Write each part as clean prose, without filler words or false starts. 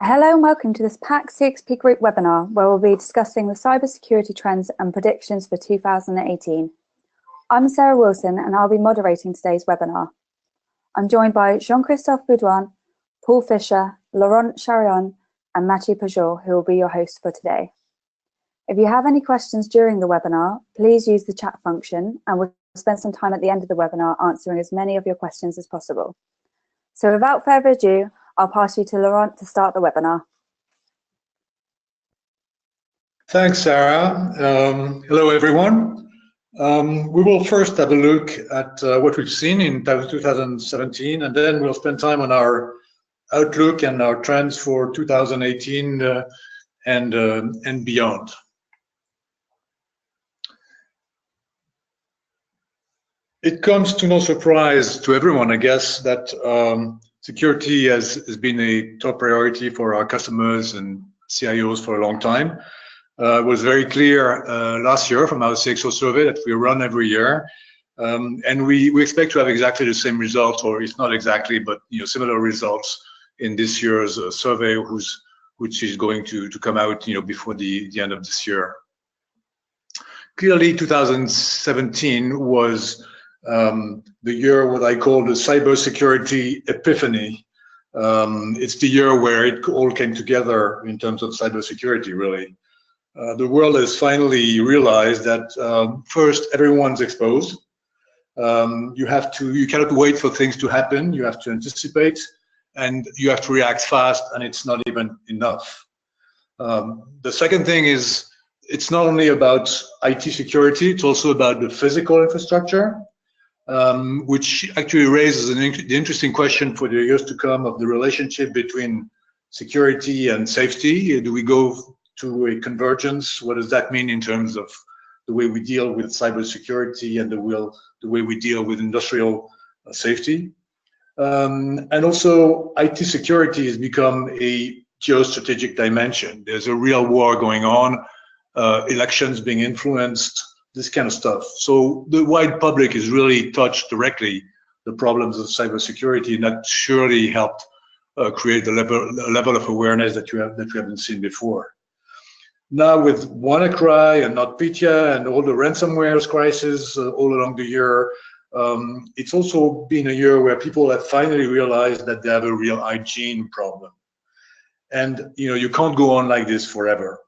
Hello and welcome to this PAC CXP Group webinar, where we'll be discussing the cybersecurity trends and predictions for 2018. I'm Sarah Wilson and I'll be moderating today's webinar. I'm joined by Jean-Christophe Boudouin, Paul Fisher, Laurent Charion, and Mathieu Pajot, who will be your hosts for today. If you have any questions during the webinar, please use the chat function and we'll spend some time at the end of the webinar answering as many of your questions as possible. So without further ado, I'll pass you to Laurent to start the webinar. Thanks, Sarah. Hello, everyone. We will first have a look at what we've seen in 2017, and then we'll spend time on our outlook and our trends for 2018 and beyond. It comes to no surprise to everyone, I guess, that security has been a top priority for our customers and CIOs for a long time. It was very clear last year from our CXO survey that we run every year, and we expect to have exactly the same results, or if not exactly, but similar results in this year's survey, which is going to come out before the end of this year. Clearly, 2017 was the year what I call the Cybersecurity Epiphany. It's the year where it all came together in terms of cybersecurity, really. The world has finally realized that first, everyone's exposed. You cannot wait for things to happen. You have to anticipate, and you have to react fast, and it's not even enough. The second thing is, it's not only about IT security, it's also about the physical infrastructure. Which actually raises the interesting question for the years to come of the relationship between security and safety. Do we go to a convergence? What does that mean in terms of the way we deal with cybersecurity and the way we deal with industrial safety? And also, IT security has become a geostrategic dimension. There's a real war going on, elections being influenced, this kind of stuff. So the wide public has really touched directly the problems of cybersecurity, and that surely helped create a level of awareness that we haven't seen before. Now with WannaCry and NotPetya and all the ransomware crises all along the year, it's also been a year where people have finally realized that they have a real hygiene problem. And you can't go on like this forever.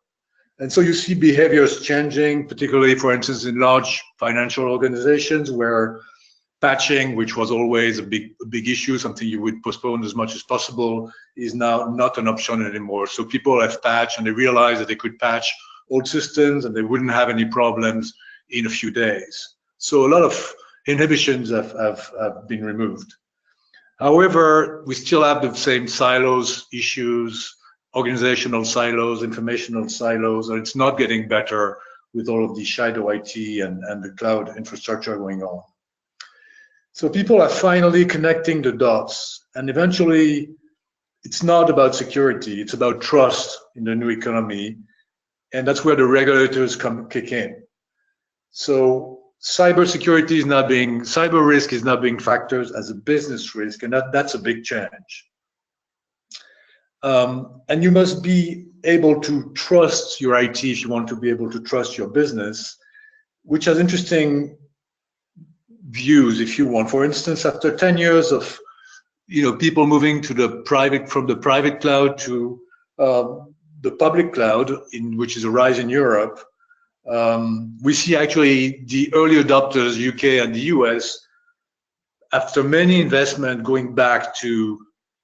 And so you see behaviors changing, particularly, for instance, in large financial organizations where patching, which was always a big issue, something you would postpone as much as possible, is now not an option anymore. So people have patched and they realize that they could patch old systems and they wouldn't have any problems in a few days. So a lot of inhibitions have been removed. However, we still have the same silos issues, organizational silos, informational silos, and it's not getting better with all of the shadow IT and the cloud infrastructure going on. So people are finally connecting the dots, and eventually it's not about security, it's about trust in the new economy, and that's where the regulators kick in. So cyber risk is now being factored as a business risk, and that's a big change. And you must be able to trust your IT if you want to be able to trust your business, which has interesting views if you want. For instance, after 10 years of people moving to from the private cloud to the public cloud, which is a rise in Europe, we see actually the early adopters, UK and the US, after many investment going back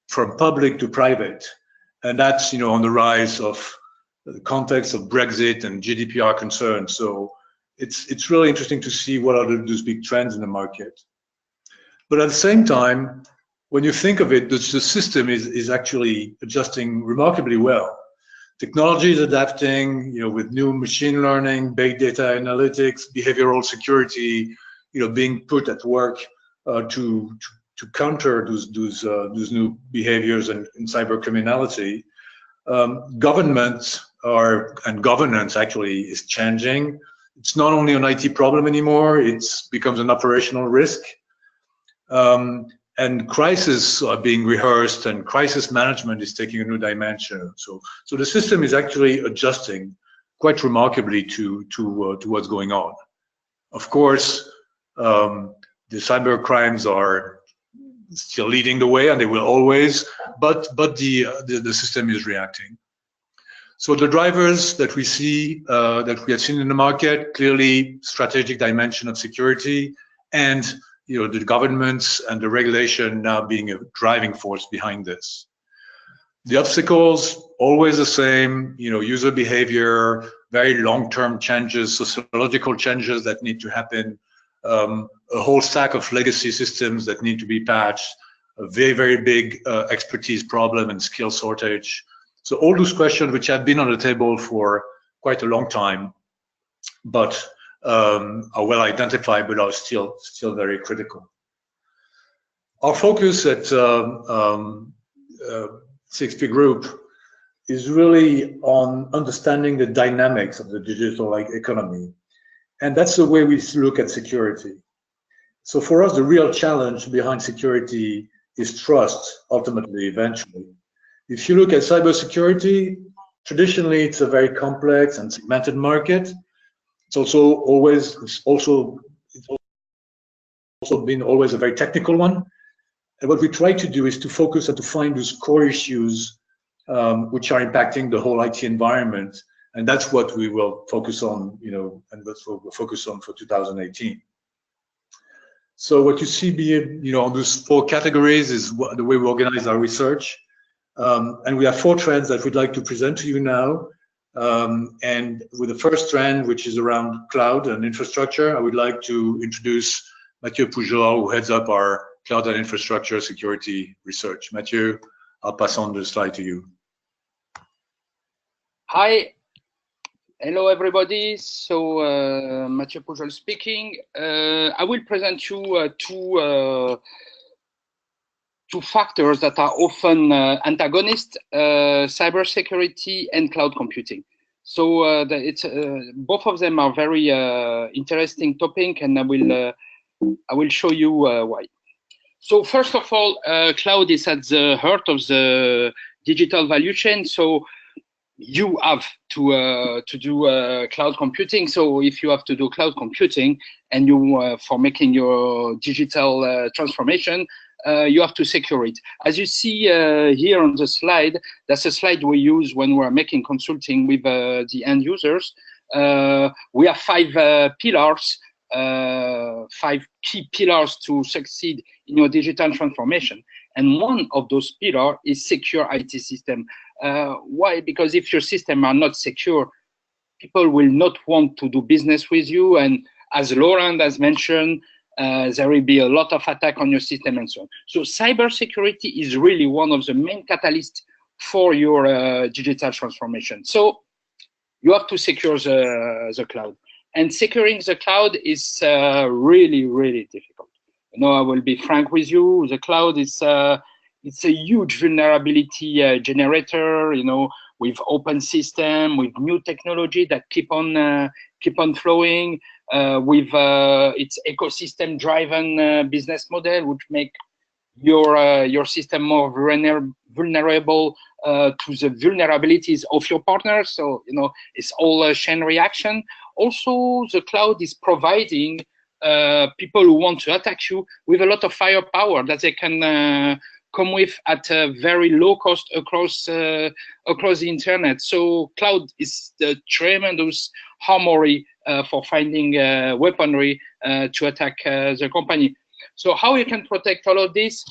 from public to private. And that's on the rise of the context of Brexit and GDPR concerns. So it's really interesting to see what are those big trends in the market. But at the same time, when you think of it, the system is actually adjusting remarkably well. Technology is adapting, with new machine learning, big data analytics, behavioral security, being put at work to counter those new behaviors in cyber criminality. Governments and governance actually is changing. It's not only an IT problem anymore, it becomes an operational risk. and crises are being rehearsed, and crisis management is taking a new dimension. So the system is actually adjusting quite remarkably to what's going on. Of course, the cyber crimes are still leading the way, and they will always, but the system is reacting. So the drivers that we see, that we have seen in the market, clearly strategic dimension of security, and the governments and the regulation now being a driving force behind this. The obstacles, always the same, user behavior, very long-term changes, sociological changes that need to happen, a whole stack of legacy systems that need to be patched, a very, very big expertise problem and skill shortage. So all those questions which have been on the table for quite a long time, but are well identified, but are still very critical. Our focus at 6P Group is really on understanding the dynamics of the digital economy. And that's the way we look at security. So for us, the real challenge behind security is trust, ultimately, eventually. If you look at cybersecurity, traditionally, it's a very complex and segmented market. It's also been always a very technical one. And what we try to do is to focus and to find those core issues which are impacting the whole IT environment. And that's what we will focus on, and that's what we'll focus on for 2018. So what you see on those 4 categories is the way we organize our research. And we have 4 trends that we'd like to present to you now. And with the first trend, which is around cloud and infrastructure, I would like to introduce Mathieu Pujol, who heads up our cloud and infrastructure security research. Mathieu, I'll pass on the slide to you. Hi. Hello, everybody. So Mathieu Pujol speaking. I will present you two factors that are often antagonists, cybersecurity and cloud computing. So both of them are very interesting topic, and I will show you why. So first of all, cloud is at the heart of the digital value chain. So you have to do cloud computing. So if you have to do cloud computing and you for making your digital transformation, you have to secure it. As you see here on the slide, that's a slide we use when we're making consulting with the end users. We have 5 pillars, 5 key pillars to succeed in your digital transformation. And one of those pillars is secure IT system. Why? Because if your systems are not secure, people will not want to do business with you. And as Laurent has mentioned, there will be a lot of attack on your system and so on. So cybersecurity is really one of the main catalysts for your digital transformation. So you have to secure the cloud. And securing the cloud is really, really difficult. I will be frank with you. The cloud is it's a huge vulnerability generator. With open system, with new technology that keep on flowing, with its ecosystem-driven business model, which make your system more vulnerable to the vulnerabilities of your partners. So it's all a chain reaction. Also, the cloud is providing people who want to attack you with a lot of firepower that they can come with at a very low cost across the internet. So cloud is the tremendous armory for finding weaponry to attack the company. So how you can protect all of this?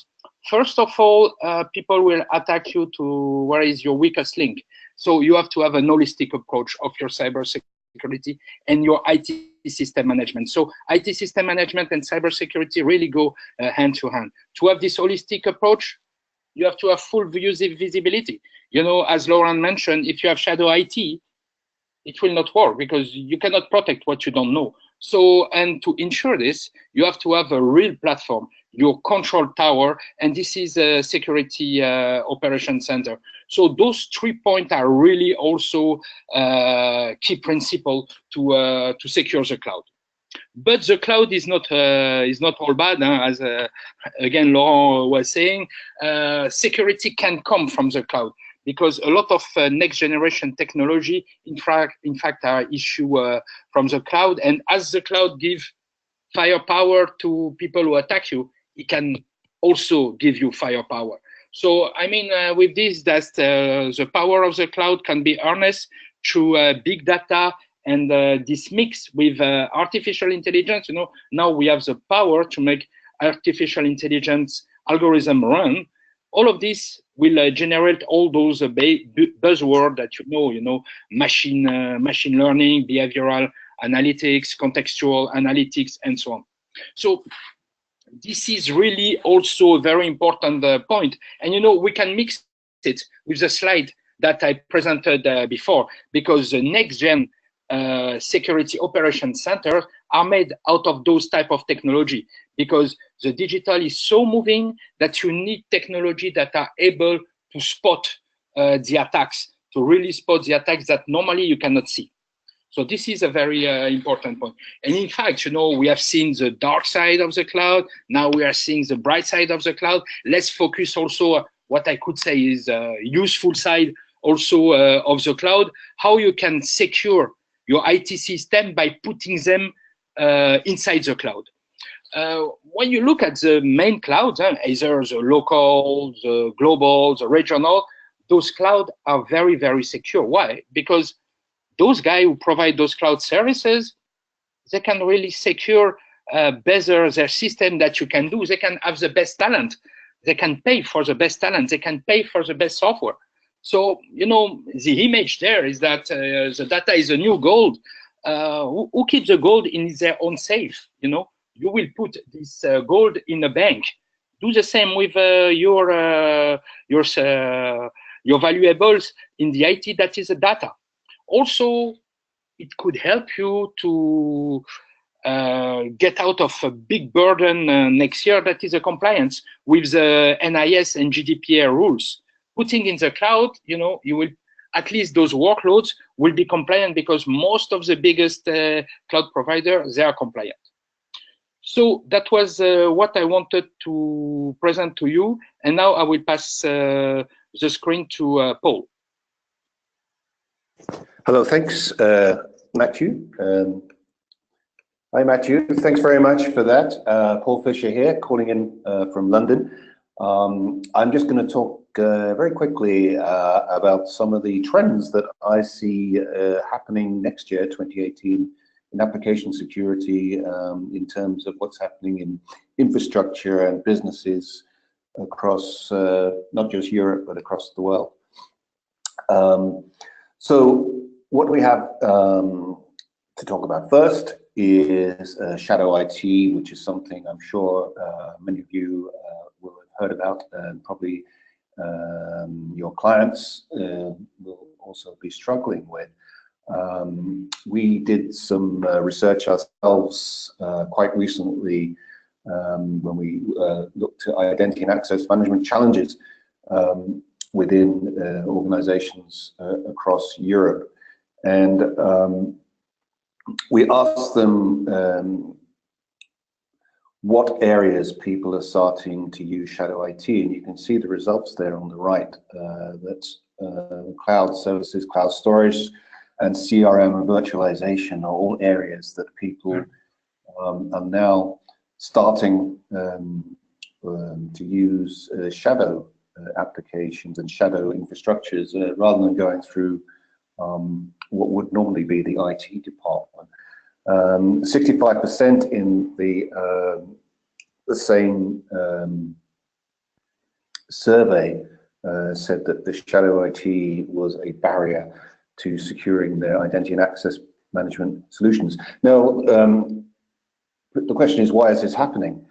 First of all, people will attack you to where is your weakest link. So you have to have a holistic approach of your cybersecurity and your IT system management. So IT system management and cybersecurity really go hand to hand. To have this holistic approach, you have to have full visibility. As Laurent mentioned, if you have shadow IT, it will not work because you cannot protect what you don't know. So, and to ensure this, you have to have a real platform, your control tower, and this is a security operation center. So those 3 points are really also key principle to secure the cloud. But the cloud is not all bad, as again Laurent was saying. Security can come from the cloud, because a lot of next generation technology, in fact, are issued from the cloud. And as the cloud gives firepower to people who attack you, it can also give you firepower. So, I mean, with this, that the power of the cloud can be harnessed through big data and this mix with artificial intelligence. You know, now we have the power to make artificial intelligence algorithm run. All of this will generate all those buzzwords that you know, machine learning, behavioral analytics, contextual analytics, and so on. So this is really also a very important point. And, you know, we can mix it with the slide that I presented before, because the next gen security operations centers are made out of those type of technology, because the digital is so moving that you need technology that are able to spot the attacks, to really spot the attacks that normally you cannot see. So this is a very important point. And in fact, you know, we have seen the dark side of the cloud. Now we are seeing the bright side of the cloud. Let's focus also what I could say is useful side also of the cloud, how you can secure your IT system by putting them inside the cloud. When you look at the main clouds, either the local, the global, the regional, those clouds are very, very secure. Why? Because those guys who provide those cloud services, they can really secure better their system that you can do. They can have the best talent. They can pay for the best talent. They can pay for the best software. So, you know, the image there is that the data is a new gold. Who keeps the gold in their own safe? You know, you will put this gold in a bank. Do the same with your valuables in the IT, that is the data. Also, it could help you to get out of a big burden next year, that is a compliance with the NIS and GDPR rules. Putting in the cloud, you know, you will, at least those workloads will be compliant, because most of the biggest cloud providers, they are compliant. So that was what I wanted to present to you. And now I will pass the screen to Paul. Hello, thanks, Matthew. Hi, Matthew. Thanks very much for that. Paul Fisher here, calling in from London. I'm just going to talk very quickly about some of the trends that I see happening next year, 2018, in application security, in terms of what's happening in infrastructure and businesses across not just Europe, but across the world. So what we have to talk about first is shadow IT, which is something I'm sure many of you will have heard about, and probably your clients will also be struggling with. We did some research ourselves quite recently when we looked at identity and access management challenges within organizations across Europe. And we asked them what areas people are starting to use shadow IT, and you can see the results there on the right. That's cloud services, cloud storage, and CRM and virtualization are all areas that people are now starting to use shadow applications and shadow infrastructures rather than going through what would normally be the IT department. 65% in the same survey said that the shadow IT was a barrier to securing their identity and access management solutions. Now, the question is, why is this happening?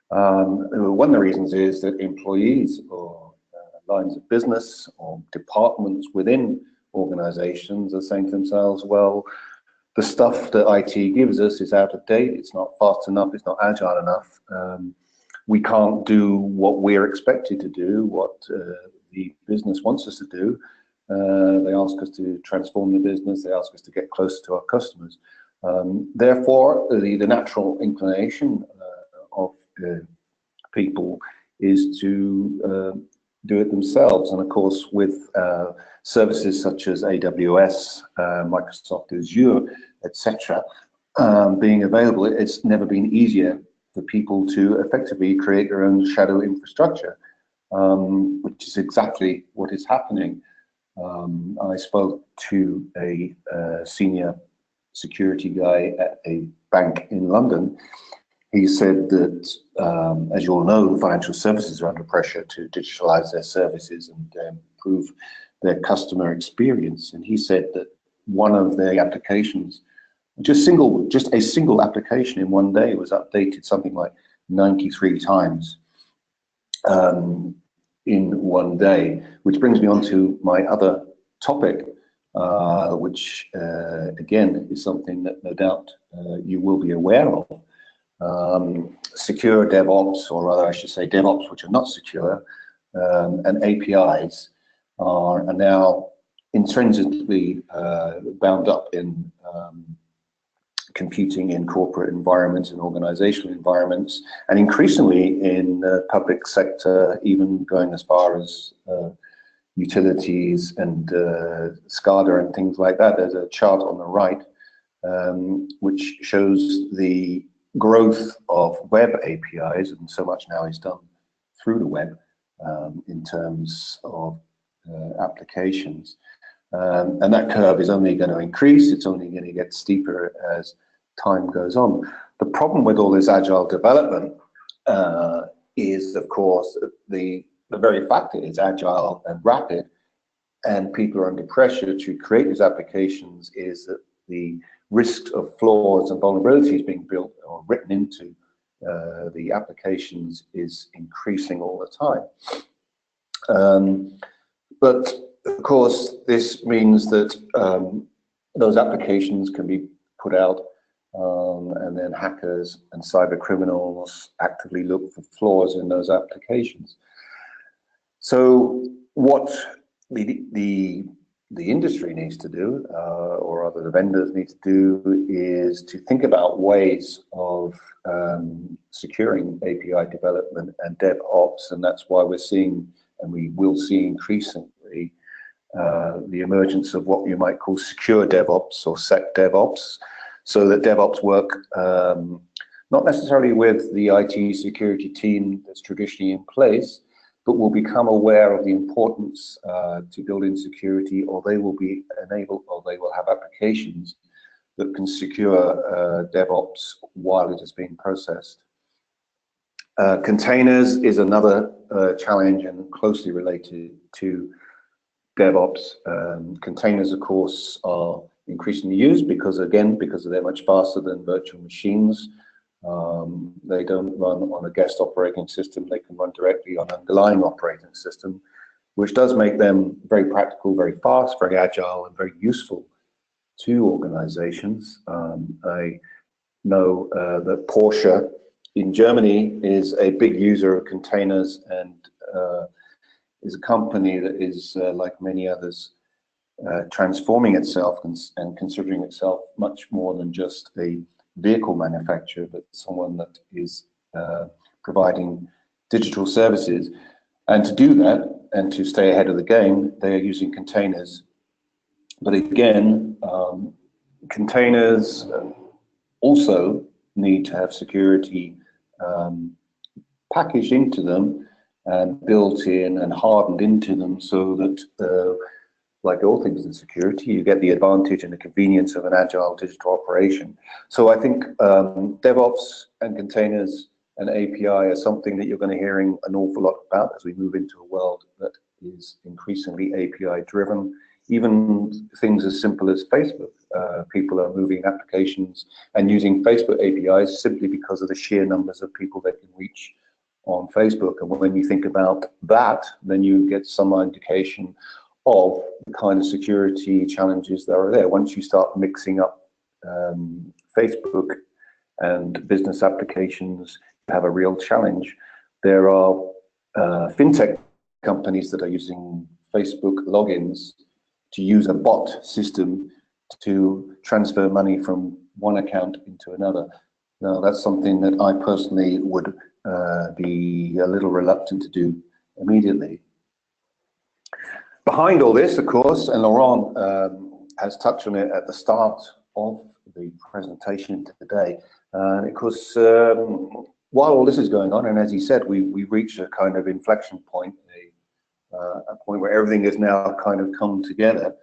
One of the reasons is that employees or lines of business or departments within organizations are saying to themselves, well, the stuff that IT gives us is out of date, it's not fast enough, it's not agile enough. We can't do what we're expected to do, what the business wants us to do. They ask us to transform the business, they ask us to get closer to our customers. Therefore, the natural inclination of people is to do it themselves. And of course, with services such as AWS, Microsoft Azure, etc., being available, it's never been easier for people to effectively create their own shadow infrastructure, which is exactly what is happening. I spoke to a senior security guy at a bank in London. He said that, as you all know, the financial services are under pressure to digitalize their services and improve their customer experience. And he said that one of their applications, just a single application in one day, was updated something like 93 times in one day, which brings me on to my other topic, which again is something that no doubt you will be aware of. Secure DevOps, or rather I should say DevOps which are not secure, and APIs are now intrinsically bound up in computing in corporate environments and organizational environments, and increasingly in the public sector, even going as far as utilities and SCADA and things like that. There's a chart on the right which shows the growth of web APIs, and so much now is done through the web in terms of applications. And that curve is only going to increase, it's only going to get steeper as time goes on. The problem with all this agile development is, of course, the very fact that it's agile and rapid and people are under pressure to create these applications is that the risks of flaws and vulnerabilities being built or written into the applications is increasing all the time. But of course, this means that those applications can be put out and then hackers and cyber criminals actively look for flaws in those applications. So what the industry needs to do, or rather the vendors need to do, is to think about ways of securing API development and DevOps, and that's why we're seeing, and we will see increasingly, the emergence of what you might call secure DevOps or SecDevOps, so that DevOps work not necessarily with the IT security team that's traditionally in place, but will become aware of the importance to build in security, or they will be enabled, or they will have applications that can secure DevOps while it is being processed. Containers is another challenge and closely related to DevOps. Containers, of course, are increasingly used because they're much faster than virtual machines. They don't run on a guest operating system. They can run directly on an underlying operating system, which does make them very practical, very fast, very agile, and very useful to organizations. I know that Porsche in Germany is a big user of containers and is a company that is, like many others, transforming itself and considering itself much more than just a vehicle manufacturer, but someone that is providing digital services. And to do that and to stay ahead of the game, they are using containers. But again, containers also need to have security packaged into them and built in and hardened into them, so that like all things in security, you get the advantage and the convenience of an agile digital operation. So I think DevOps and containers and API are something that you're going to hear an awful lot about as we move into a world that is increasingly API driven. Even things as simple as Facebook. People are moving applications and using Facebook APIs simply because of the sheer numbers of people they can reach on Facebook. And when you think about that, then you get some indication of the kind of security challenges that are there. Once you start mixing up Facebook and business applications, you have a real challenge. There are fintech companies that are using Facebook logins to use a bot system to transfer money from one account into another. Now, that's something that I personally would be a little reluctant to do immediately. Behind all this, of course, and Laurent has touched on it at the start of the presentation today, and of course, while all this is going on, and as he said, we've reached a kind of inflection point, a point where everything has now kind of come together.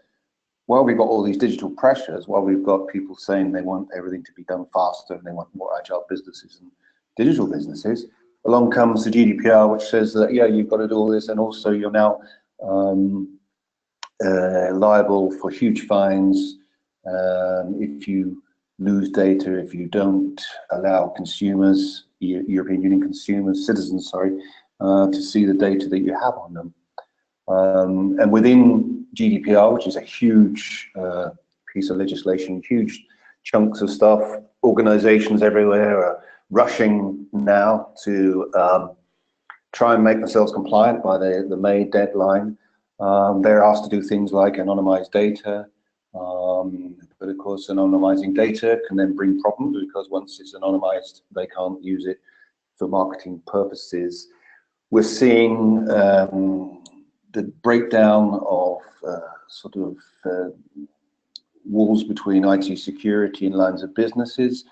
While we've got all these digital pressures, while we've got people saying they want everything to be done faster and they want more agile businesses and digital businesses, along comes the GDPR, which says that, yeah, you've got to do all this, and also you're now liable for huge fines if you lose data, if you don't allow consumers, European Union consumers, citizens, sorry, to see the data that you have on them. And within GDPR, which is a huge piece of legislation, huge chunks of stuff, organizations everywhere are rushing now to try and make themselves compliant by the May deadline. They're asked to do things like anonymize data, but of course anonymizing data can then bring problems, because once it's anonymized, they can't use it for marketing purposes. We're seeing the breakdown of sort of walls between IT security and lines of businesses,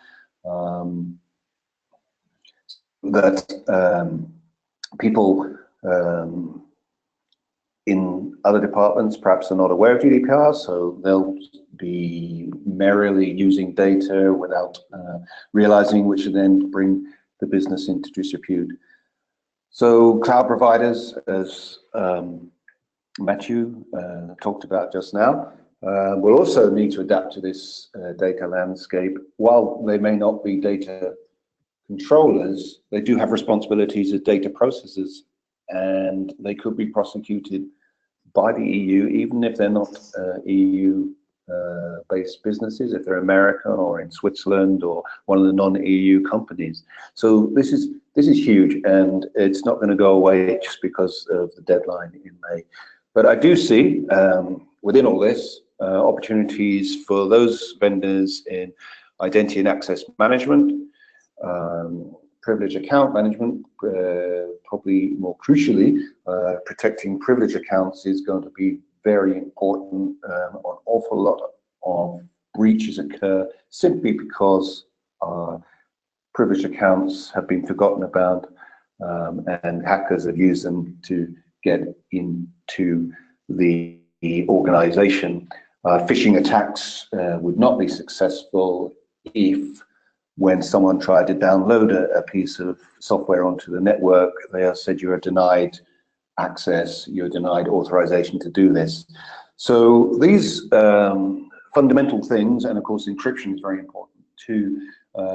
that people in other departments perhaps are not aware of GDPR, so they'll be merrily using data without realizing, which will then bring the business into disrepute. So cloud providers, as Matthew talked about just now, will also need to adapt to this data landscape. While they may not be data controllers, they do have responsibilities as data processors, and they could be prosecuted by the EU, even if they're not EU-based businesses, if they're American or in Switzerland or one of the non-EU companies. So this is huge, and it's not going to go away just because of the deadline in May. But I do see within all this opportunities for those vendors in identity and access management, privilege account management, probably more crucially, protecting privilege accounts is going to be very important. An awful lot of breaches occur simply because privileged accounts have been forgotten about, and hackers have used them to get into the organization. Phishing attacks would not be successful if, when someone tried to download a piece of software onto the network, they are said you are denied access, you're denied authorization to do this. So these fundamental things, and of course encryption is very important, to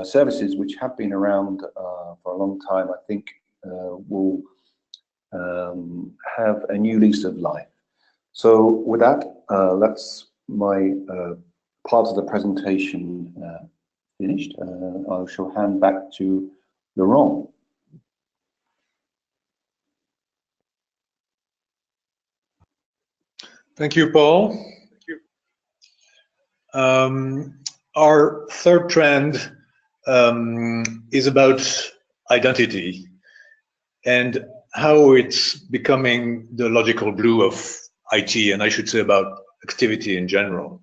services which have been around for a long time, I think will have a new lease of life. So with that, that's my part of the presentation finished. I shall hand back to Laurent. Thank you, Paul. Thank you. Our third trend is about identity and how it's becoming the logical glue of IT, and I should say about activity in general.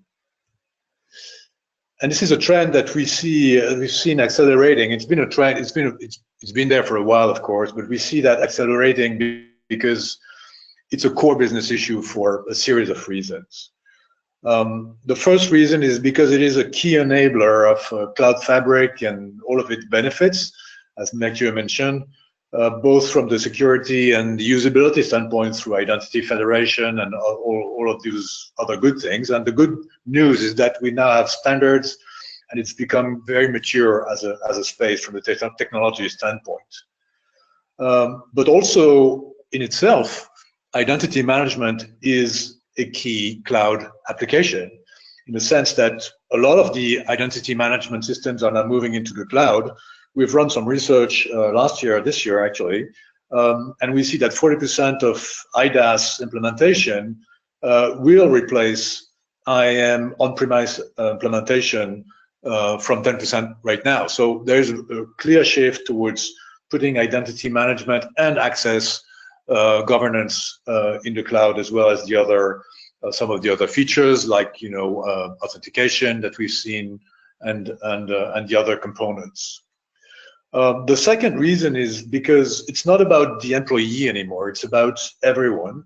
And this is a trend that we've seen accelerating. It's been a trend. It's been there for a while, of course, but we see that accelerating because it's a core business issue for a series of reasons. The first reason is because it is a key enabler of Cloud Fabric and all of its benefits, as Matthew mentioned, both from the security and the usability standpoint through identity federation and all of these other good things. And the good news is that we now have standards, and it's become very mature as a space from the technology standpoint. But also in itself, identity management is a key cloud application, in the sense that a lot of the identity management systems are now moving into the cloud. We've run some research this year actually, and we see that 40% of IDaaS implementation will replace IAM on-premise implementation from 10% right now. So there's a clear shift towards putting identity management and access governance in the cloud, as well as the other some of the other features like authentication that we've seen and the other components. The second reason is because it's not about the employee anymore; it's about everyone.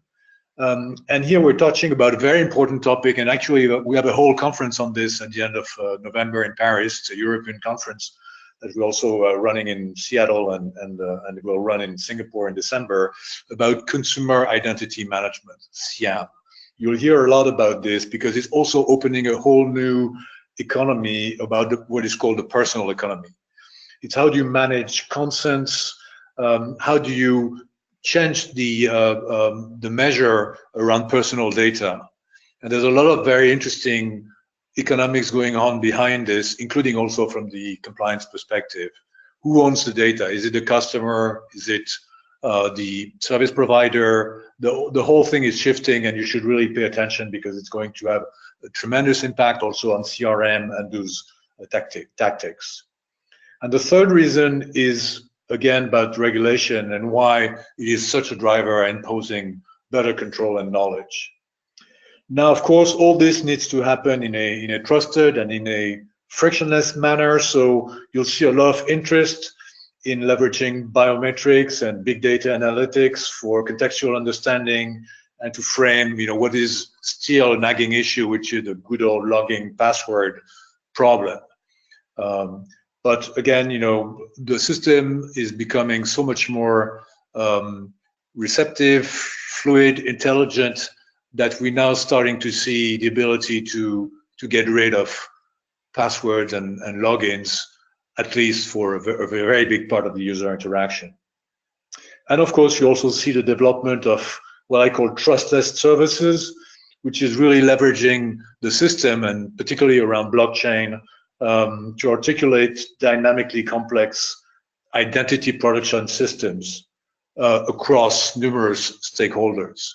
And here we're touching about a very important topic, and actually we have a whole conference on this at the end of November in Paris. It's a European conference that we're also running in Seattle and we'll run in Singapore in December, about consumer identity management, CIAM. You'll hear a lot about this because it's also opening a whole new economy about what is called the personal economy. It's how do you manage consents, how do you change the measure around personal data. And there's a lot of very interesting economics going on behind this, including also from the compliance perspective. Who owns the data? Is it the customer? Is it the service provider? The whole thing is shifting, and you should really pay attention because it's going to have a tremendous impact also on CRM and those tactics. And the third reason is, again, about regulation and why it is such a driver in imposing better control and knowledge. Now, of course, all this needs to happen in a trusted and in a frictionless manner. So you'll see a lot of interest in leveraging biometrics and big data analytics for contextual understanding and to frame, what is still a nagging issue, which is the good old login password problem. But again, the system is becoming so much more receptive, fluid, intelligent, that we're now starting to see the ability to get rid of passwords and logins, at least for a very big part of the user interaction. And of course, you also see the development of what I call trustless services, which is really leveraging the system, and particularly around blockchain, to articulate dynamically complex identity production systems across numerous stakeholders.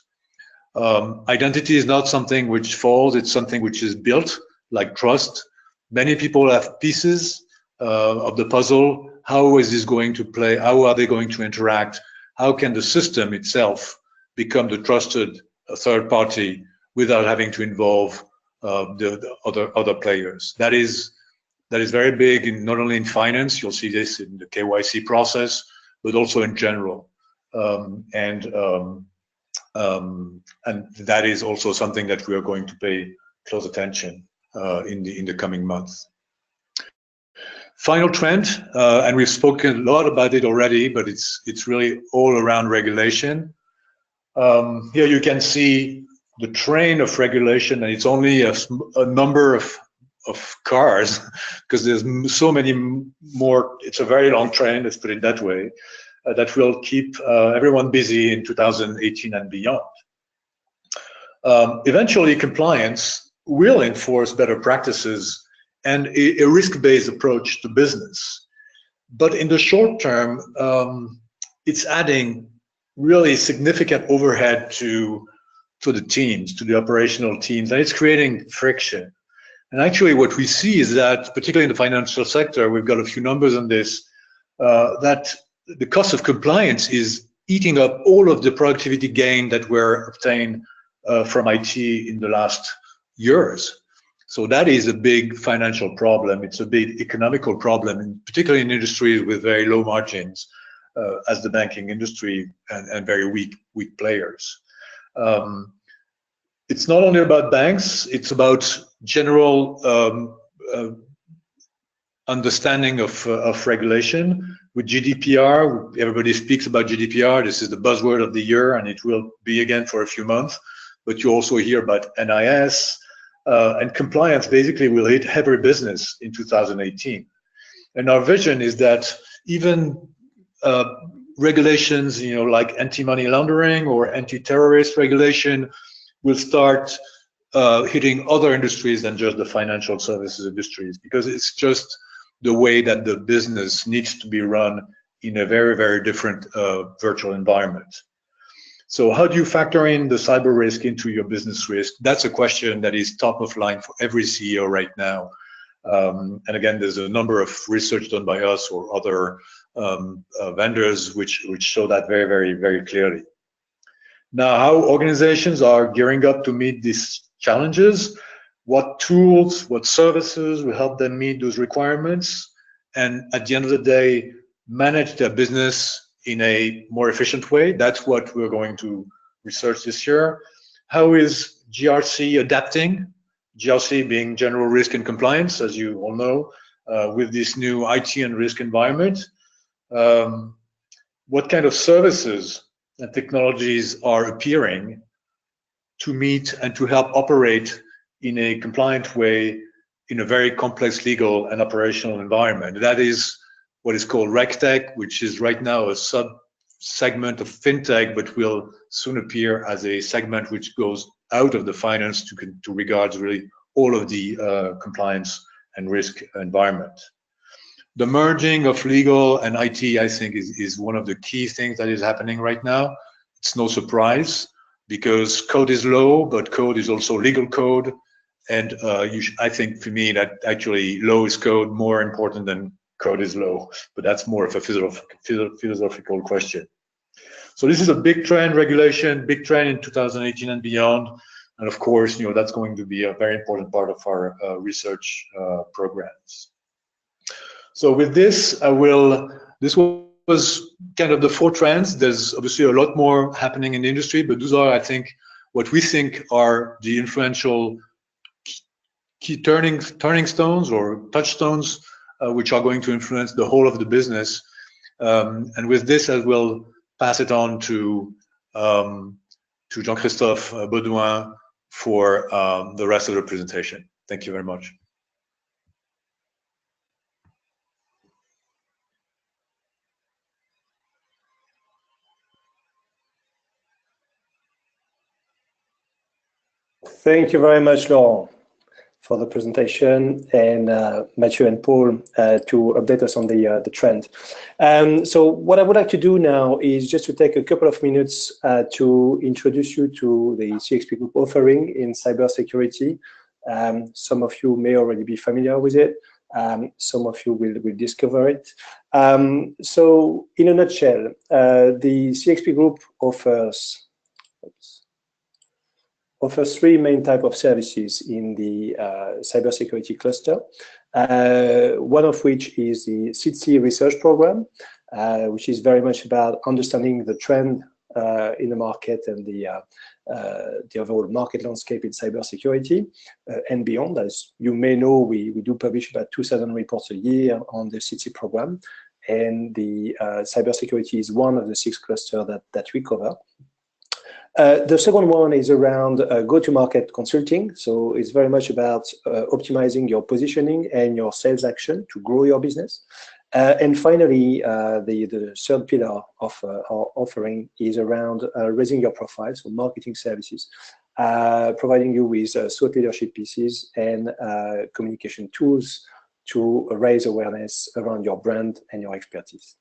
Identity is not something which falls, it's something which is built, like trust. Many people have pieces of the puzzle. How is this going to play? How are they going to interact? How can the system itself become the trusted third party without having to involve the other players? That is very big, not only in finance. You'll see this in the KYC process, but also in general. And that is also something that we are going to pay close attention in the coming months. Final trend, and we've spoken a lot about it already, but it's really all around regulation. Here you can see the train of regulation, and it's only a number of cars, because there's so many more. It's a very long train, let's put it that way, that will keep everyone busy in 2018 and beyond. Eventually, compliance will enforce better practices and a risk-based approach to business. But in the short term, it's adding really significant overhead to the teams, to the operational teams, and it's creating friction. And actually what we see is that, particularly in the financial sector, we've got a few numbers on this, that the cost of compliance is eating up all of the productivity gain that were obtained from IT in the last years. So that is a big financial problem. It's a big economical problem, and particularly in industries with very low margins, as the banking industry and very weak players. It's not only about banks, it's about general understanding of regulation. With GDPR, everybody speaks about GDPR. This is the buzzword of the year, and it will be again for a few months. But you also hear about NIS, and compliance basically will hit every business in 2018. And our vision is that even regulations, like anti-money laundering or anti-terrorist regulation, will start hitting other industries than just the financial services industries, because it's just the way that the business needs to be run in a very, very different virtual environment. So how do you factor in the cyber risk into your business risk? That's a question that is top of line for every CEO right now. And again, there's a number of research done by us or other vendors which show that very, very, very clearly. Now, how organizations are gearing up to meet these challenges, what tools, what services will help them meet those requirements, and at the end of the day, manage their business in a more efficient way. That's what we're going to research this year. How is GRC adapting? GRC being general risk and compliance, as you all know, with this new IT and risk environment. What kind of services and technologies are appearing to meet and to help operate in a compliant way in a very complex legal and operational environment? That is what is called RegTech, which is right now a sub-segment of FinTech, but will soon appear as a segment which goes out of the finance to regards really all of the compliance and risk environment. The merging of legal and IT, I think, is one of the key things that is happening right now. It's no surprise because code is law, but code is also legal code. And I think for me that actually law is code more important than code is law, but that's more of a philosophical question. So this is a big trend, regulation, big trend in 2018 and beyond. And of course, that's going to be a very important part of our research programs. So with this, this was kind of the 4 trends. There's obviously a lot more happening in the industry, but those are, I think, what we think are the influential key turning stones or touchstones, which are going to influence the whole of the business. And with this, I will pass it on to Jean-Christophe Baudouin for the rest of the presentation. Thank you very much. Thank you very much, Laurent, for the presentation, and Mathieu and Paul to update us on the trend. So what I would like to do now is just to take a couple of minutes to introduce you to the CXP Group offering in cybersecurity. Some of you may already be familiar with it. Some of you will discover it. So in a nutshell, the CXP Group offers 3 main types of services in the cybersecurity cluster, one of which is the CITSI research program, which is very much about understanding the trend in the market and the overall market landscape in cybersecurity and beyond. As you may know, we do publish about 2,000 reports a year on the CITSI program, and the cybersecurity is one of the 6 clusters that we cover. The second one is around go-to-market consulting. So it's very much about optimizing your positioning and your sales action to grow your business. And finally, the third pillar of our offering is around raising your profile, so marketing services, providing you with thought leadership pieces and communication tools to raise awareness around your brand and your expertise.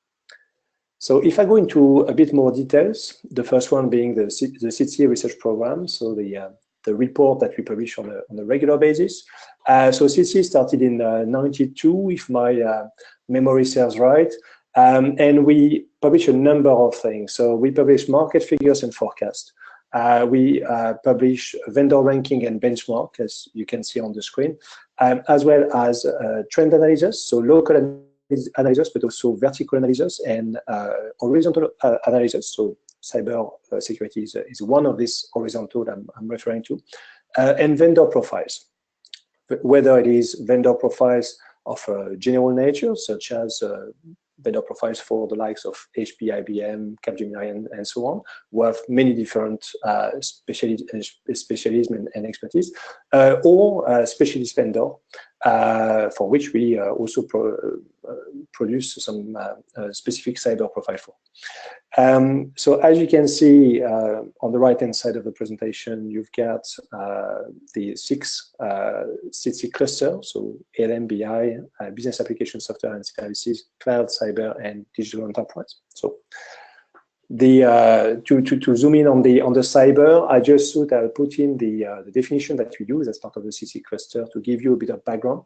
So if I go into a bit more details, the first one being the CITSI research program, so the report that we publish on a regular basis. So CITSI started in '92, if my memory serves right, and we publish a number of things. So we publish market figures and forecast. We publish vendor ranking and benchmark, as you can see on the screen, as well as trend analysis, so local analysis, but also vertical analysis and horizontal analysis. So cyber security is one of these horizontal I'm referring to, and vendor profiles, whether it is vendor profiles of a general nature, such as vendor profiles for the likes of HP, IBM, Capgemini, and so on, who have many different specialism and expertise, or specialist vendor, for which we also produce some specific cyber profile for. So as you can see on the right-hand side of the presentation, you've got the 6 CITSI clusters, so ALM, BI, business application software and services, cloud, cyber, and digital enterprise. So to zoom in on the cyber, I just thought I'll put in the definition that we use as part of the CITSI cluster to give you a bit of background.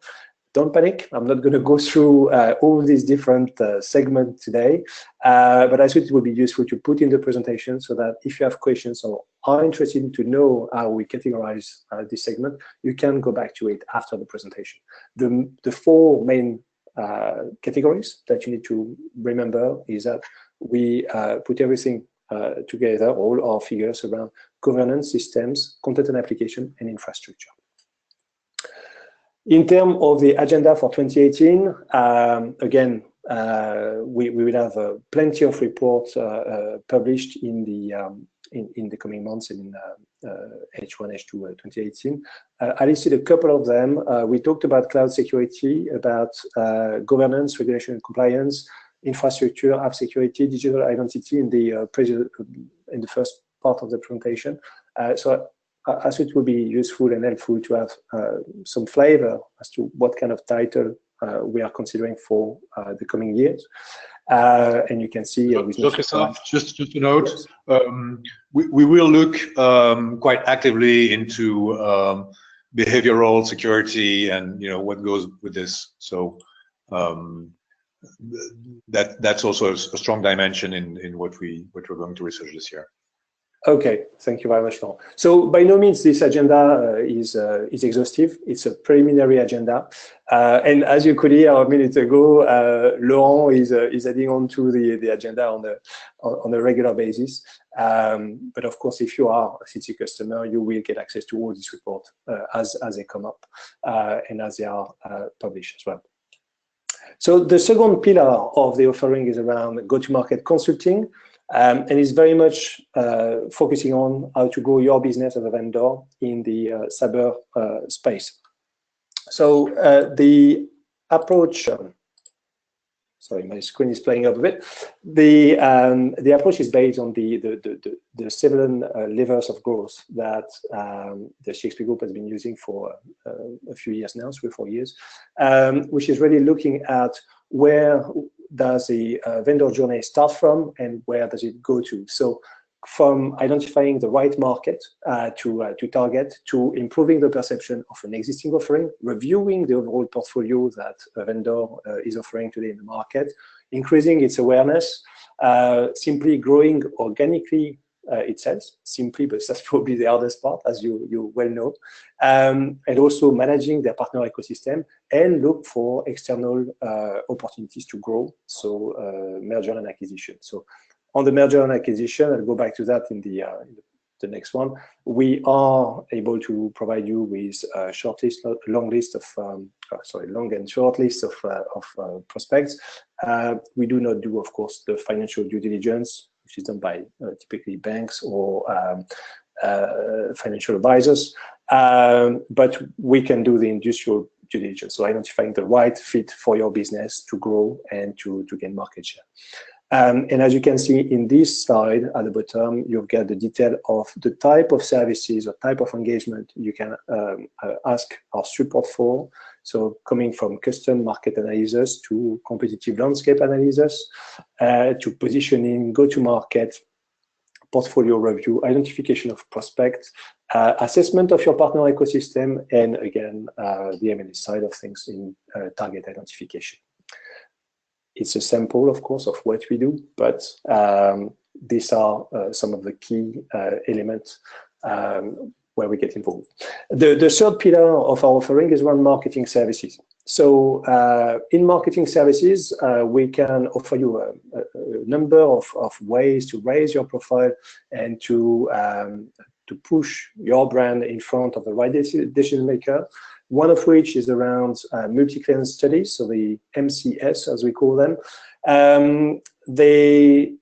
don't panic. I'm not going to go through all these different segments today, but I thought it would be useful to put in the presentation so that if you have questions or are interested to know how we categorize this segment, you can go back to it after the presentation. The four main categories that you need to remember is that we put everything together, all our figures around governance, systems, content and application, and infrastructure. In terms of the agenda for 2018, again, we will have plenty of reports published in the coming months in H1, H2 2018. I listed a couple of them. We talked about cloud security, about governance, regulation and compliance, infrastructure, app security, digital identity in the first part of the presentation. So I thought it would be useful and helpful to have some flavor as to what kind of title we are considering for the coming years. And you can see just to note, we will look quite actively into behavioral security and what goes with this. So that's also a strong dimension in what we're going to research this year. Okay, thank you very much, Laurent. So by no means this agenda is exhaustive. It's a preliminary agenda, and as you could hear a minute ago, Laurent is adding on to the agenda on a regular basis. But of course, if you are a CT customer, you will get access to all these reports as they come up and as they are published as well. So the second pillar of the offering is around go-to-market consulting. And it's very much focusing on how to grow your business as a vendor in the cyber space. So the approach, sorry, my screen is playing up a bit. The approach is based on the 7 levers of growth that the CXP Group has been using for a few years now, 3 or 4 years, which is really looking at where does the vendor journey start from and where does it go to. So from identifying the right market to target, to improving the perception of an existing offering, reviewing the overall portfolio that a vendor is offering today in the market, increasing its awareness, simply growing organically itself, simply, but that's probably the hardest part, as you well know, and also managing their partner ecosystem and look for external opportunities to grow, so merger and acquisition. So on the merger and acquisition, I'll go back to that in the next one. We are able to provide you with a short list, long and short list of prospects. We do not do, of course, the financial due diligence, which is done by typically banks or financial advisors, but we can do the industrial due diligence, so identifying the right fit for your business to grow and to gain market share. And as you can see in this slide at the bottom, you'll get the detail of the type of services or type of engagement you can ask our support for. So coming from custom market analysis to competitive landscape analysis, to positioning, go-to-market, portfolio review, identification of prospects, assessment of your partner ecosystem, and again, the M&A side of things in target identification. It's a sample, of course, of what we do, but these are some of the key elements where we get involved. The third pillar of our offering is around marketing services. So in marketing services, we can offer you a number of ways to raise your profile and to push your brand in front of the right decision maker. One of which is around multi-client studies, so the MCS, as we call them. They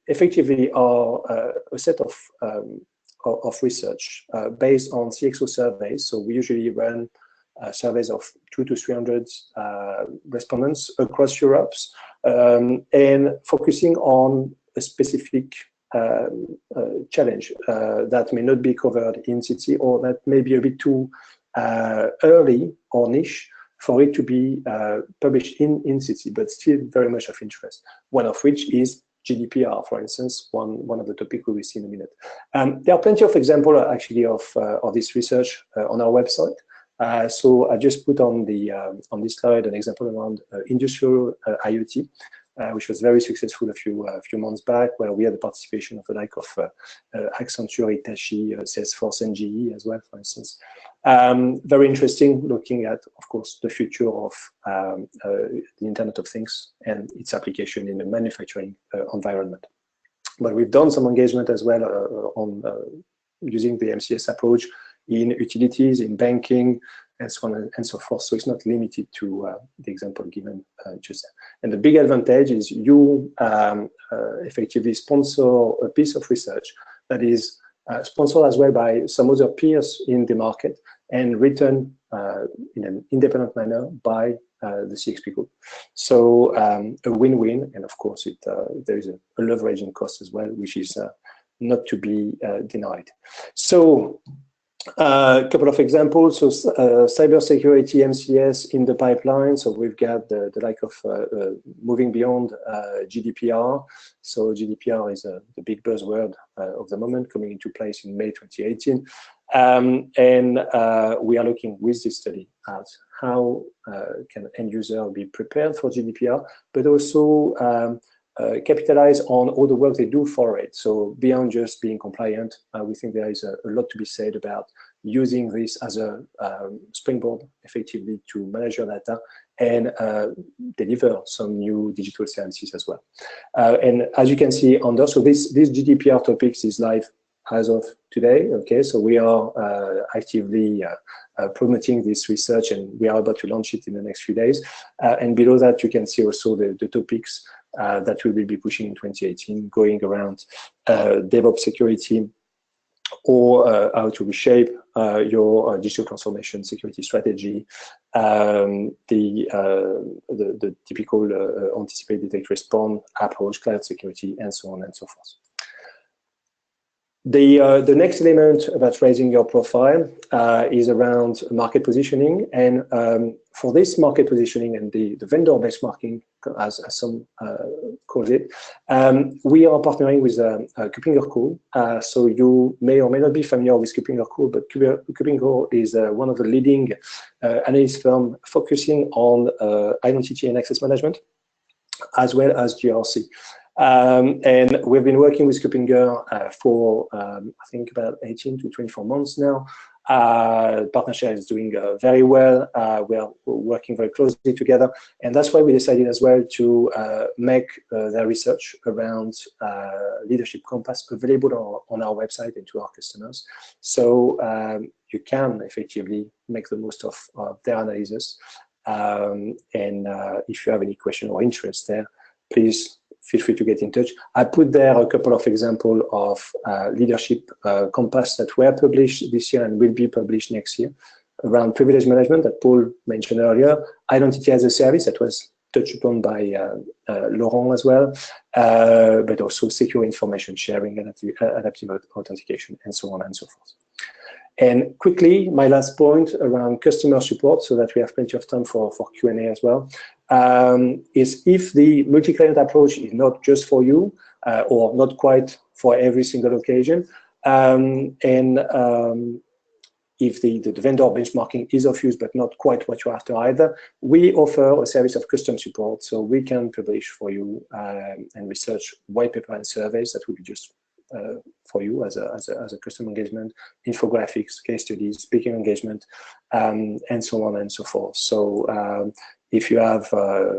effectively are a set of research based on CXO surveys. So we usually run surveys of 200 to 300 respondents across Europe, and focusing on a specific challenge that may not be covered in CT, or that may be a bit too early or niche for it to be published in CT, but still very much of interest. One of which is GDPR, for instance, one of the topics we will see in a minute. There are plenty of examples actually of this research on our website. So I just put on this slide an example around industrial IoT, which was very successful a few months back, where we had the participation of the like of Accenture, Hitachi, Salesforce, and GE as well, for instance. Very interesting, looking at, of course, the future of the Internet of Things and its application in the manufacturing environment. But we've done some engagement as well on using the MCS approach in utilities, in banking, and so on and so forth. So it's not limited to the example given just there. And the big advantage is you effectively sponsor a piece of research that is sponsored as well by some other peers in the market and written in an independent manner by the CXP group. So a win-win, and of course there is a leveraging cost as well, which is not to be denied. So a couple of examples. So cybersecurity MCS in the pipeline. So we've got the like of moving beyond GDPR. So GDPR is the big buzzword of the moment, coming into place in May 2018. And we are looking with this study at how can end user be prepared for GDPR, but also capitalize on all the work they do for it. So beyond just being compliant, we think there is a lot to be said about using this as a springboard effectively to manage your data and deliver some new digital services as well. And as you can see under, so this GDPR topics is live as of today. Okay, so we are actively promoting this research, and we are about to launch it in the next few days. And below that, you can see also the topics that we will be pushing in 2018, going around DevOps security, or how to reshape your digital transformation security strategy, the typical anticipate, detect, respond approach, cloud security, and so on and so forth. The next element about raising your profile is around market positioning, and for this market positioning and the vendor benchmarking, as some call it, we are partnering with KuppingerCole. So you may or may not be familiar with KuppingerCole, but KuppingerCole is one of the leading analyst firms focusing on identity and access management, as well as GRC. And we've been working with Kuppinger for I think about 18 to 24 months now. Partnership is doing very well. We're working very closely together, and that's why we decided as well to make their research around Leadership Compass available on our website and to our customers. So you can effectively make the most of their analysis. And if you have any question or interest there, please feel free to get in touch. I put there a couple of examples of Leadership Compass that were published this year and will be published next year, around privilege management that Paul mentioned earlier, identity as a service that was touched upon by Laurent as well, but also secure information sharing, adaptive authentication, and so on and so forth. And quickly, my last point around customer support, so that we have plenty of time for Q&A as well, is if the multi-client approach is not just for you, or not quite for every single occasion, and if the vendor benchmarking is of use but not quite what you're after either, we offer a service of custom support, so we can publish for you and research white paper and surveys that will be just for you as a custom engagement, infographics, case studies, speaking engagement, and so on and so forth. So if you have,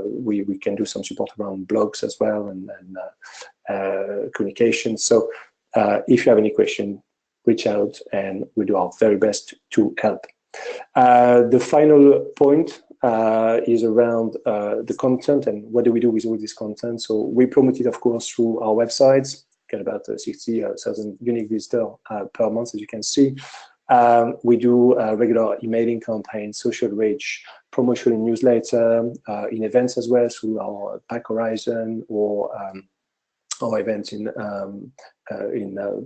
we can do some support around blogs as well, and communication. So if you have any question, reach out and we do our very best to help. The final point is around the content and what do we do with all this content. So we promote it, of course, through our websites. Get about 60,000 unique visitors per month, as you can see. We do regular emailing campaigns, social reach, promotion in newsletter, in events as well, through our Pack Horizon or our events in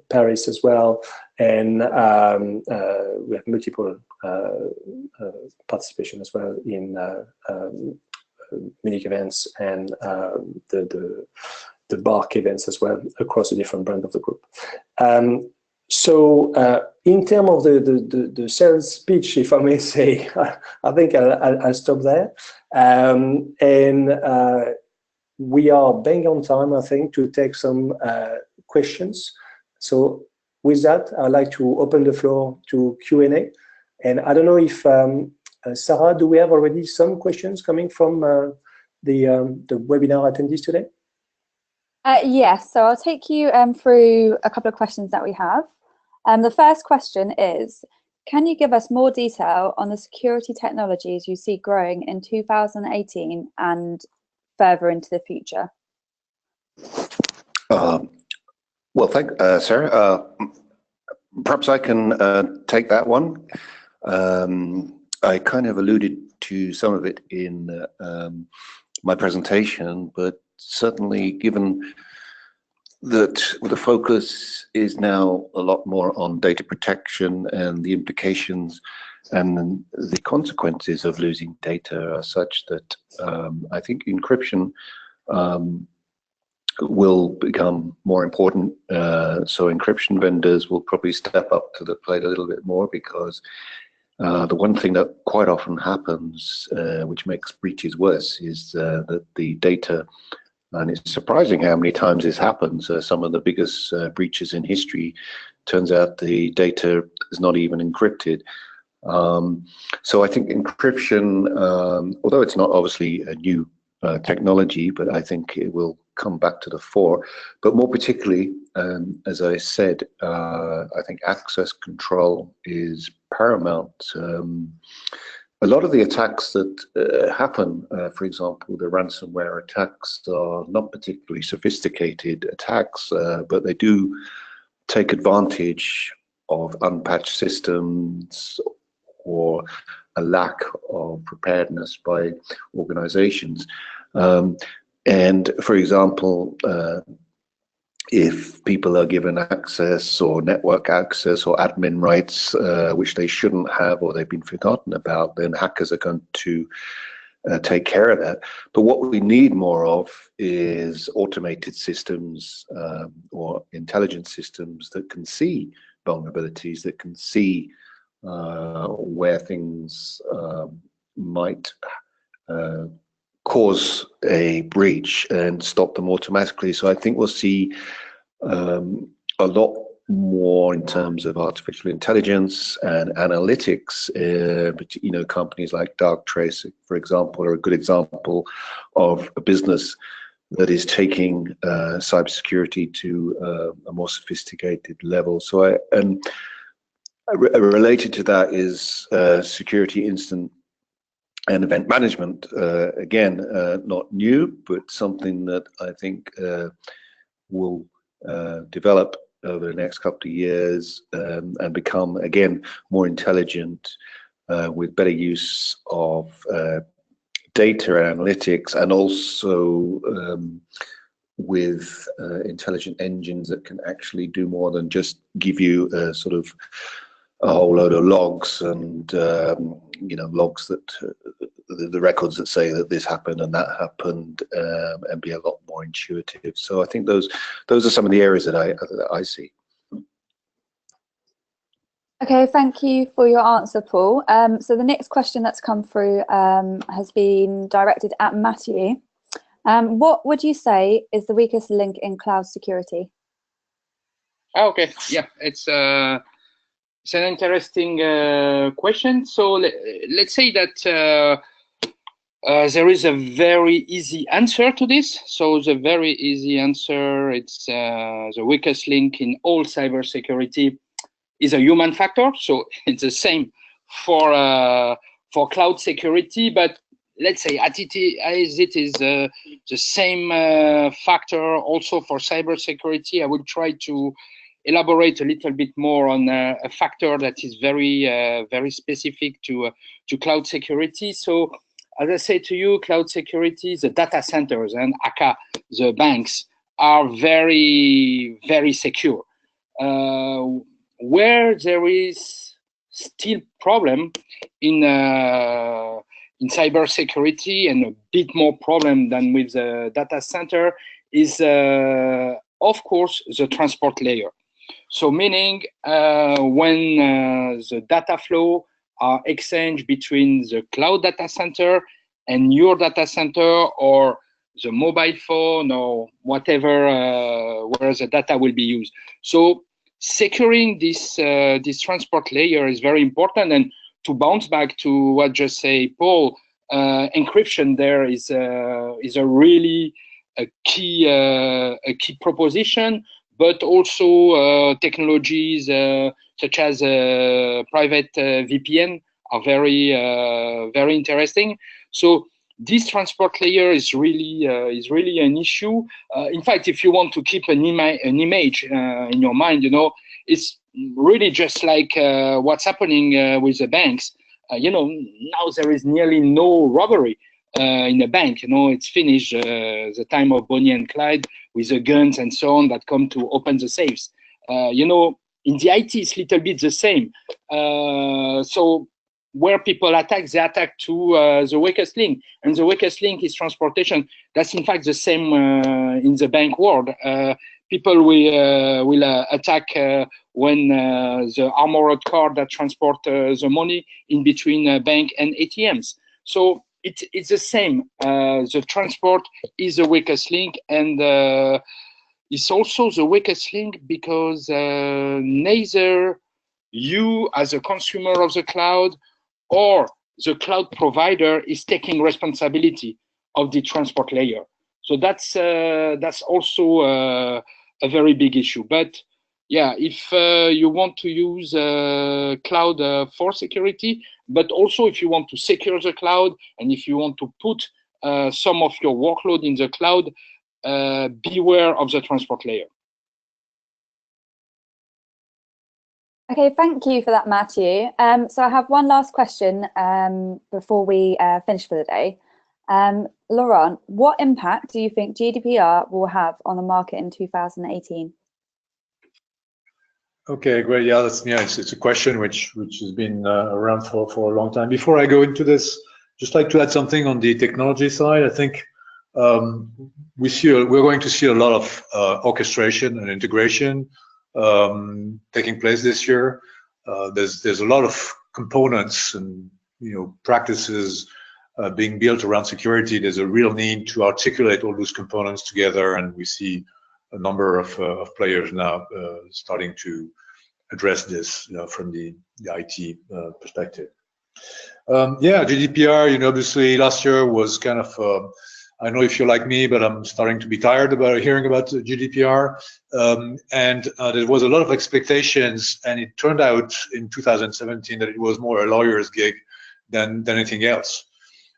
Paris as well. And we have multiple participation as well in Munich events and the BARC events as well across the different brands of the group. So in terms of the sales pitch, if I may say, I think I'll stop there. We are bang on time, I think, to take some questions. So with that, I'd like to open the floor to Q&A. And I don't know if, Sarah, do we have already some questions coming from the webinar attendees today? Yes, so I'll take you through a couple of questions that we have. The first question is, can you give us more detail on the security technologies you see growing in 2018 and further into the future? Well, thank Sarah. Perhaps I can take that one. I kind of alluded to some of it in my presentation, but certainly given that the focus is now a lot more on data protection and the implications and the consequences of losing data are such that I think encryption will become more important. So encryption vendors will probably step up to the plate a little bit more, because the one thing that quite often happens, which makes breaches worse, is that the data, and it's surprising how many times this happens. Some of the biggest breaches in history, turns out the data is not even encrypted. So I think encryption, although it's not obviously a new technology, but I think it will come back to the fore. But more particularly, as I said, I think access control is paramount. A lot of the attacks that happen, for example, the ransomware attacks, are not particularly sophisticated attacks, but they do take advantage of unpatched systems or a lack of preparedness by organizations. And for example, if people are given access or network access or admin rights, which they shouldn't have or they've been forgotten about, then hackers are going to take care of that. But what we need more of is automated systems or intelligent systems that can see vulnerabilities, that can see where things might cause a breach and stop them automatically. So I think we'll see a lot more in terms of artificial intelligence and analytics. But you know, companies like Darktrace, for example, are a good example of a business that is taking cybersecurity to a more sophisticated level. So related to that is security incident and event management. Again, not new, but something that I think will develop over the next couple of years and become, again, more intelligent with better use of data analytics, and also with intelligent engines that can actually do more than just give you a sort of a whole load of logs and you know, logs that the records that say that this happened and that happened, and be a lot more intuitive. So I think those are some of the areas that I see. Okay, thank you for your answer, Paul. So the next question that's come through has been directed at Matthew. What would you say is the weakest link in cloud security? Okay, yeah, it's an interesting question. So let's say that there is a very easy answer to this. So the very easy answer, it's the weakest link in all cybersecurity is a human factor. So it's the same for cloud security, but let's say as it is the same factor also for cybersecurity. I will try to elaborate a little bit more on a factor that is very specific to cloud security. So as I say to you, cloud security, the data centers and aka the banks are very secure. Where there is still problem in cybersecurity, and a bit more problem than with the data center, is of course the transport layer. So meaning when the data flow are exchanged between the cloud data center and your data center, or the mobile phone, or whatever where the data will be used. So securing this this transport layer is very important. And to bounce back to what just say Paul, encryption there is a really a key proposition, but also technologies such as private VPN are very very interesting. So this transport layer is really an issue. In fact, if you want to keep an image in your mind, you know, it's really just like what's happening with the banks. You know, now there is nearly no robbery in a bank. You know, it's finished the time of Bonnie and Clyde with the guns and so on that come to open the safes. You know, in the IT, it's a little bit the same. So where people attack, they attack to the weakest link, and the weakest link is transportation. That's in fact the same in the bank world. People will attack when the armored car that transport the money in between bank and ATMs. So it's the same. The transport is the weakest link, and it's also the weakest link because neither you as a consumer of the cloud or the cloud provider is taking responsibility of the transport layer. So that's also a very big issue. But yeah, if you want to use cloud for security, but also if you want to secure the cloud, and if you want to put some of your workload in the cloud, beware of the transport layer. Okay, thank you for that, Matthew. So I have one last question before we finish for the day. Laurent, what impact do you think GDPR will have on the market in 2018? Okay, great. Yeah, it's a question which has been around for a long time. Before I go into this, just like to add something on the technology side. I think we're going to see a lot of orchestration and integration taking place this year. There's a lot of components and practices being built around security. There's a real need to articulate all those components together, and we see a number of players now starting to address this from the IT perspective. Yeah, GDPR, obviously last year was kind of I don't know if you're like me, but I'm starting to be tired about hearing about GDPR. And there was a lot of expectations, and it turned out in 2017 that it was more a lawyer's gig than anything else.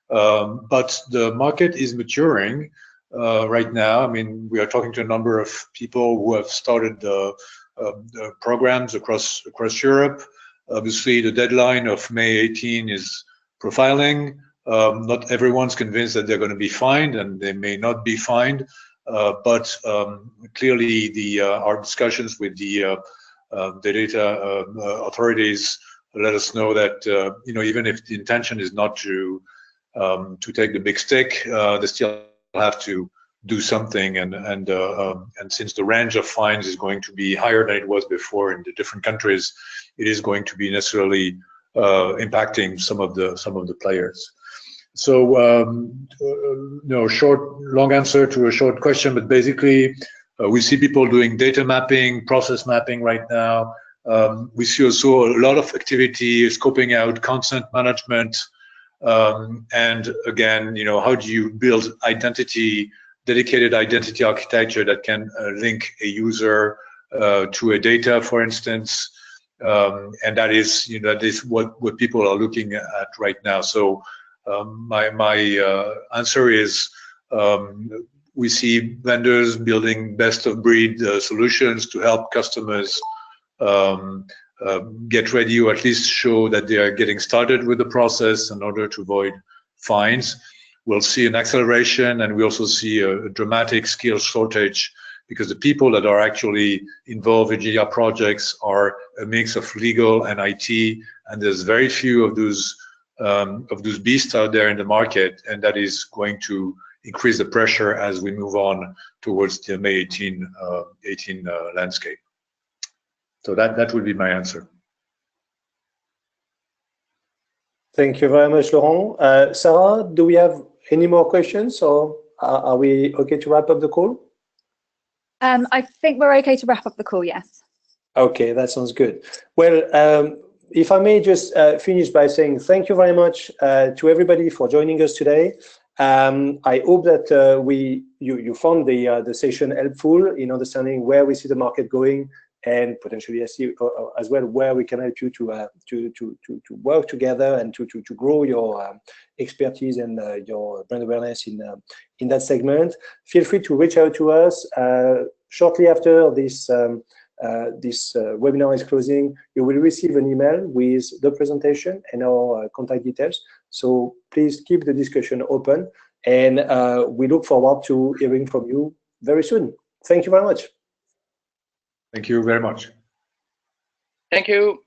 But the market is maturing right now. I mean, we are talking to a number of people who have started the programs across Europe. Obviously, the deadline of May 18 is profiling. Not everyone's convinced that they're going to be fined, and they may not be fined. But clearly, our discussions with the data authorities let us know that even if the intention is not to take the big stick, they still have to do something. And since the range of fines is going to be higher than it was before in the different countries, it is going to be necessarily impacting some of the players. So long answer to a short question, but basically we see people doing data mapping, process mapping right now. We see also a lot of activity scoping out consent management, and again, how do you build dedicated identity architecture that can link a user to a data, for instance, and that is what people are looking at right now. So my answer is we see vendors building best of breed solutions to help customers get ready, or at least show that they are getting started with the process in order to avoid fines. We'll see an acceleration, and we also see a dramatic skill shortage, because the people that are actually involved in GDPR projects are a mix of legal and IT, and there's very few of those beasts out there in the market, and that is going to increase the pressure as we move on towards the May 18 landscape. So that would be my answer. Thank you very much, Laurent. Sarah, do we have any more questions, or are we okay to wrap up the call? I think we're okay to wrap up the call, yes. Okay, that sounds good. Well, if I may just finish by saying thank you very much to everybody for joining us today. I hope that you found the session helpful in understanding where we see the market going, and potentially as well where we can help you to work together and to grow your expertise and your brand awareness in that segment. Feel free to reach out to us shortly after this webinar is closing. You will receive an email with the presentation and our contact details. So please keep the discussion open, and we look forward to hearing from you very soon. Thank you very much. Thank you very much. Thank you.